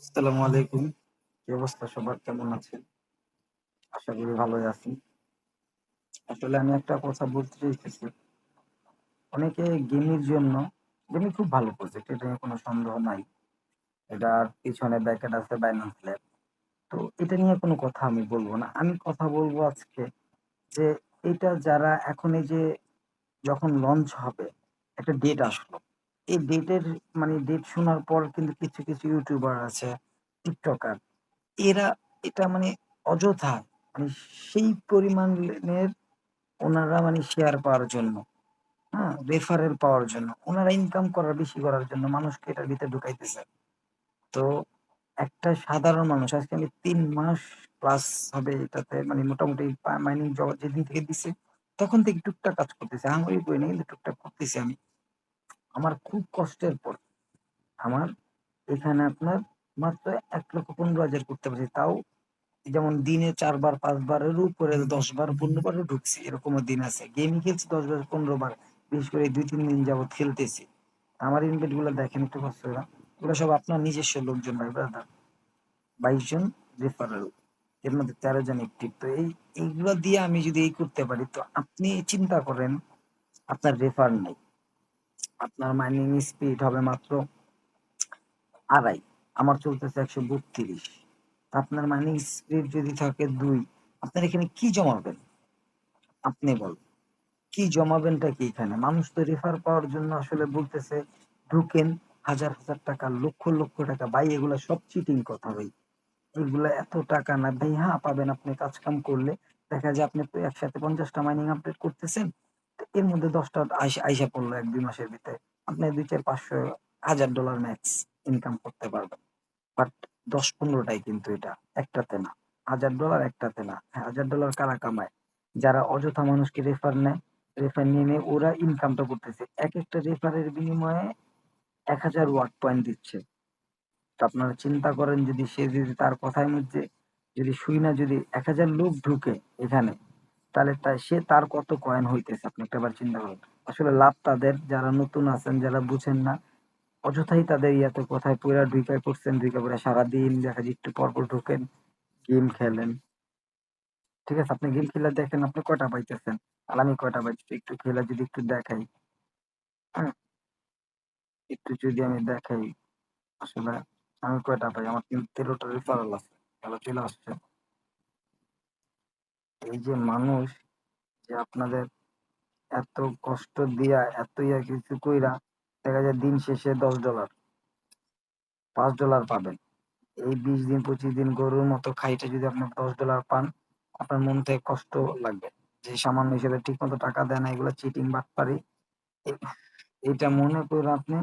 আসসালামু আলাইকুম। কি অবস্থা সবার? কেমন আছেন? আশা করি ভালোই আছেন। আসলে আমি একটা কথা বলতে চাইতেছি। অনেকে গেমের জন্য গেমিং খুব ভালো প্রজেক্ট, এটা নিয়ে কোনো সন্দেহ নাই। এটার পিছনে ব্যাকএন্ড আছে বাইন্যান্স ল্যাব। তো এটা নিয়ে কোনো কথা আমি বলব না। আমি কথা বলব আজকে যে এটা যারা এখন এই যে যখন লঞ্চ হবে একটা ডেট আসলো। এই ডেটের মানে ডেট শোনার পর কিন্তু কিছু ইউটিউবার আছে, টিকটকার এরা এটা মানে অযথা মানে সেই পরিমাণের ওনারা মানে শেয়ার পাওয়ার জন্য, হ্যাঁ? রেফারেল পাওয়ার জন্য ওনারা ইনকাম করার বেশি করার জন্য মানুষকে এটার ভিতরে ঢুকাইতেছে। তো একটা সাধারণ মানুষ আজকে আমি ৩ মাস প্লাস হবে এটাতে মানে মোটামুটি মাইনিং জগৎ যেদিন থেকে দিছে তখন থেকে টুকটাক কাজ করতেছি। আহামরি করি না কিন্তু টুকটাক করতেছি আমি। আমার খুব কষ্টের পর আমার এখানে আপনার মাত্র ১,১৫,০০০ করতে পারছি। তাও যেমন দিনে ৪ বার ৫ বারের উপরে ১০ বার ১৫ বারও ঢুকছি। এরকমও দিন আছে। গেমই খেলছি ১০ বার ১৫ বার। বিশেষ করে ২-৩ দিন যাবৎ খেলতেছি। আমার ইনভাইট গুলো দেখেন একটু কষ্ট করে। এগুলো সব আপনার নিজস্ব লোকজন ভাই ব্রাদার। ২২ জন রেফারেল। এর মধ্যে ১৩ জন অ্যাক্টিভ। তো এইগুলো দিয়ে আমি যদি করতে পারি তো আপনি চিন্তা করেন আপনার রেফার নাই। আপনার মাইনিং স্পিড হবে মাত্র ২.৫। আমার চলতেছে ১৩২। আপনার মাইনিং স্পিড যদি থাকে ২, আপনার এখানে কি জমাবেন? আপনি বলেন। কি জমাবেনটা কি এখানে? মানুষ তো রেফার পাওয়ার জন্য আসলে বলতেছে ঢুকেন, হাজার টাকা, লক্ষ টাকা। ভাই এগুলা সব চিটিং কথা ভাই। এগুলা এত টাকা না ভাই। হ্যাঁ, পাবেন আপনি কাজ-কাম করলে। দেখা যায় আপনি একসাথে ৫০ টা মাইনিং আপডেট করতেছেন। তো এর মধ্যে ১০ টা আইসা পড়লো ১-২ মাসের ভিতরে। আপনি ২, ৪, ৫০০, $১,০০০ ম্যাক্স ইনকাম করতে পারবেন। বাট ১০-১৫ টাই কিন্তু এটা। একটাতে না। $১,০০০ একটাতে না। হ্যাঁ, $১,০০০ কারা কামায়? যারা অযথা মানুষকে রেফার নেয়। রেফার নিয়ে ওরা ইনকামটা করতেছে। একেকটা রেফারের বিনিময়ে ১,০০০ ওয়াট পয়েন্ট দিচ্ছে। তো আপনারা চিন্তা করেন যদি তার কথার মধ্যে যদি শুইনা যদি ১,০০০ লোক ঢুকে এখানে, তাহলে সে তার কত কয়েন হইতেছে আপনি একটাবার চিন্তা করেন। আসলে লাভ তাদের যারা নতুন আছেন, যারা বুঝেন না। অযথাই তাদের ইয়াতে কোথায় পইড়া ঢুইকা পড়ছেন, ঢুইকা পইড়া সারাদিন দেখা যায় একটু পরপর ঢোকেন, গেম খেলেন। ঠিক আছে? আপনি গেম খেলে দেখেন আপনি কয়টা পাইতেছেন। আর আমি কয়টা পাইতেছি একটু খেলে যদি একটু দেখাই, হ্যাঁ? একটু যদি আমি দেখাই আসলে আমি কয়টা পাই। আমার কিন্তু ১৩ টা রেফারেল আছে। খেলা চলে আসছে। এই যে মানুষ যে আপনাদের এত কষ্ট দিয়া এত ইয়া কিছু কইরা দেখা যায় দিন শেষে $১০, $৫ পাবেন। এই ২০ দিন ২৫ দিন গরুর মতো খাইতে যদি আপনি $১০ পান, আপনার মন থেকে কষ্ট লাগবে। যে সামান্য হিসেবে ঠিকমতো টাকা দেয় না, এগুলো চিটিং বাটপারি। এ এইটা মনে করে আপনি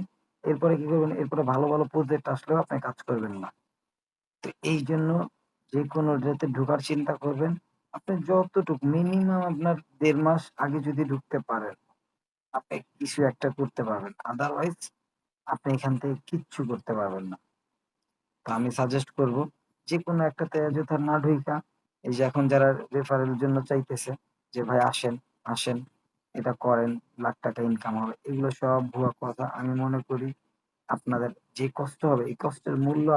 এরপরে কি করবেন? এরপরে ভালো প্রজেক্ট আসলেও আপনি কাজ করবেন না। তো এইজন্য যেকোনো এটাতে ঢোকার চিন্তা করবেন। আপনি যতটুক মিনিমাম আপনার ১.৫ মাস আগে যদি ঢুকতে পারেন, আপনি কিছু একটা করতে পারবেন। আদারওয়াইজ আপনি এখান থেকে কিচ্ছু করতে পারবেন না। তো আমি সাজেস্ট করব যেকোনো একটাতে অযথা না ঢুইকা এই যে এখন যারা রেফারেল জন্য চাইতেছে যে ভাই আসেন এটা করেন, লাখ টাকা ইনকাম হবে। এগুলো সব ভুয়া কথা। আমি মনে করি আপনাদের যে কষ্ট হবে এই কষ্টের মূল্য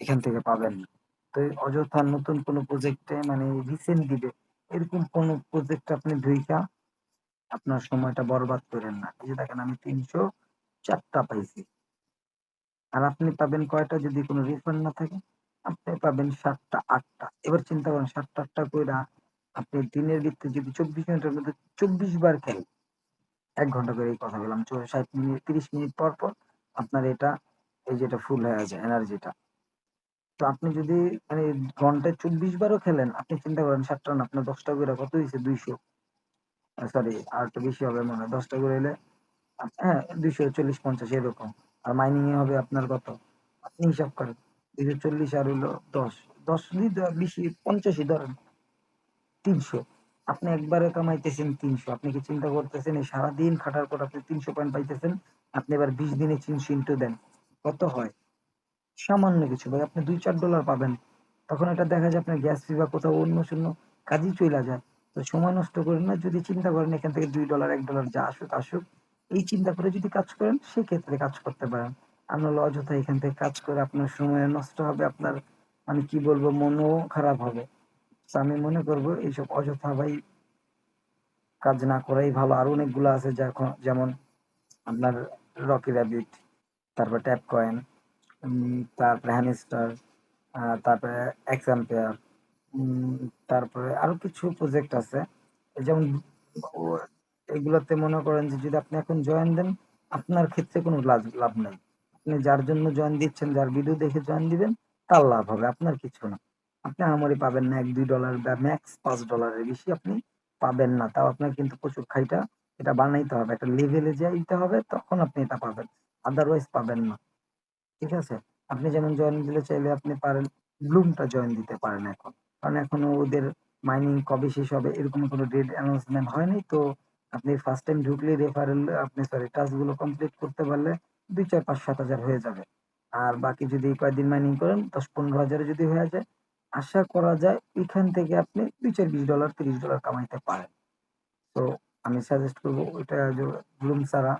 এখান থেকে পাবেন না। তো এই অযথা নতুন কোনো প্রজেক্টে মানে রিসেন্ট দিবে এরকম কোনো প্রজেক্ট আপনি ঢুইকা আপনার সময়টা বরবাদ কইরেন না। এই যে দেখেন আমি ৩০৪ টা পাইছি। আর আপনি পাবেন কয়টা যদি কোনো রিফান্ড না থাকে? আপনি পাবেন ৭ টা ৮ টা। এবার চিন্তা করেন ৭ টা ৮ টা কইরা আপনি দিনের ভিত্তিতে যদি ২৪ মিনিটের মধ্যে ২৪ বার খেলেন, ১ ঘন্টা করে এই কথা বললাম। ৬০ মিনিট ৩০ মিনিট পর আপনার এটা এই যে এটা ফুল হয়ে যায় এনার্জিটা। তো আপনি যদি মানে ঘন্টায় ২৪ বারও খেলেন, আপনি চিন্তা করেন ৭ টা না আপনার ১০ টা কইরা কত হইছে? ২০০ সরি আরেকটু বেশি হবে মনে হয়। ১০ টা করে হইলে হ্যাঁ, ২৪০-৫০ এরকম। আর মাইনিং এ হবে আপনার কত? আপনি হিসাব করেন। ২৪০ আর হইলো ১০। ১০ ই বেশি ৫০ ই ধরেন। ৩০০। আপনি একবারে কামাইতেছেন ৩০০। আপনি কি চিন্তা করতেছেন এই সারাদিন খাটার পর আপনি ৩০০ পয়েন্ট পাইতেছেন। আপনি এবার ২০ দিনে ৩০০ ইন্টু দেন। কত হয়? সামান্য কিছু ভাই। আপনি $২-৪ পাবেন। তখন এটা দেখা যায় আপনার গ্যাস ফি বা কোথাও অন্য কাজেই চইলা যায়। তো সময় নষ্ট করেন না। যদি চিন্তা করেন এখান থেকে $২, $১ যা আসুক। এই চিন্তা করে যদি কাজ করেন সেক্ষেত্রে কাজ করতে পারেন। আর নাহলে অযথা এখান থেকে কাজ করে আপনার সময় নষ্ট হবে, আপনার মানে কি বলবো মনও খারাপ হবে। তো আমি মনে করবো এইসব অযথা ভাই কাজ না করাই ভালো। আর অনেকগুলো আছে যেমন আপনার রকি র্যাবিট, তারপর ট্যাপ কয়েন, তারপরে হ্যামস্টার, তারপরে এক্সাম্পেয়ার, তারপরে আরো কিছু প্রজেক্ট আছে। যেমন এগুলোতে মনে করেন যে যদি আপনি এখন জয়েন দেন, আপনার ক্ষেত্রে কোনো লাভ নাই। আপনি যার জন্য জয়েন দিচ্ছেন, যার ভিডিও দেখে জয়েন দিবেন, তার লাভ হবে, আপনার কিছু না। আপনি আমারই পাবেন না $1-2 বা ম্যাক্স $5 বেশি আপনি পাবেন না। তাও আপনার কিন্তু প্রচুর খাইটা এটা বানাইতে হবে, একটা লেভেলে যাইতে হবে, তখন আপনি এটা পাবেন, আদারওয়াইজ পাবেন না। ঠিক আছে? আপনি যেমন জয়েন দিলে চাইলে আপনি পারেন ব্লুমটা জয়েন দিতে পারেন এখন। কারণ এখনো ওদের মাইনিং কবে শেষ হবে এরকম কোনো ডেট অ্যানাউন্সমেন্ট হয়নি। তো আপনি ফার্স্ট টাইম ঢুকলেই রেফারেল আপনি সরি টাস্ক গুলো কমপ্লিট করতে পারলে ২, ৪, ৫, ৭ হাজার হয়ে যাবে। আর বাকি যদি কয়েকদিন মাইনিং করেন ১০-১৫ হাজারে যদি হয়ে যায়, আশা করা যায় এখান থেকে আপনি ২, ৪, $20, $30 কামাইতে পারেন। তো আমি সাজেস্ট করব ওইটা ব্লুম ছাড়া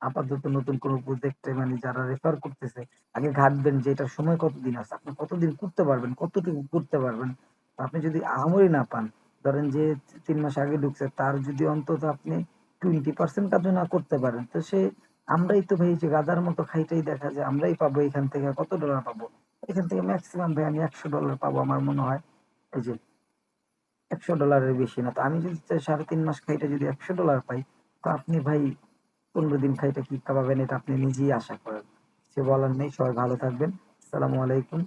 আপাতত নতুন কোনো প্রজেক্টে মানে যারা রেফার করতেছে, আগে ঘাটবেন যে এটার সময় কতদিন আছে, আপনি কতদিন করতে পারবেন, কতটুকু করতে পারবেন। তো আপনি যদি আহামরি না পান, ধরেন যে ৩ মাস আগে ঢুকছে তার যদি অন্তত আপনি 20% কাজও না করতে পারেন, তো সে আমরাই তো ভাই যে গাধার মতো খাইটাই দেখা যায় আমরাই পাবো এখান থেকে কত ডলার পাবো? এখান থেকে ম্যাক্সিমাম ভাই আমি $100 পাবো আমার মনে হয়। এই যে $100 বেশি না। তো আমি যদি ৩.৫ মাস খাইটা যদি $100 পাই, তো আপনি ভাই ১৫ দিন খাইটা কি পাবেন এটা আপনি নিজেই আশা করেন। কিছু বলার নেই। সবাই ভালো থাকবেন। আসসালামু আলাইকুম।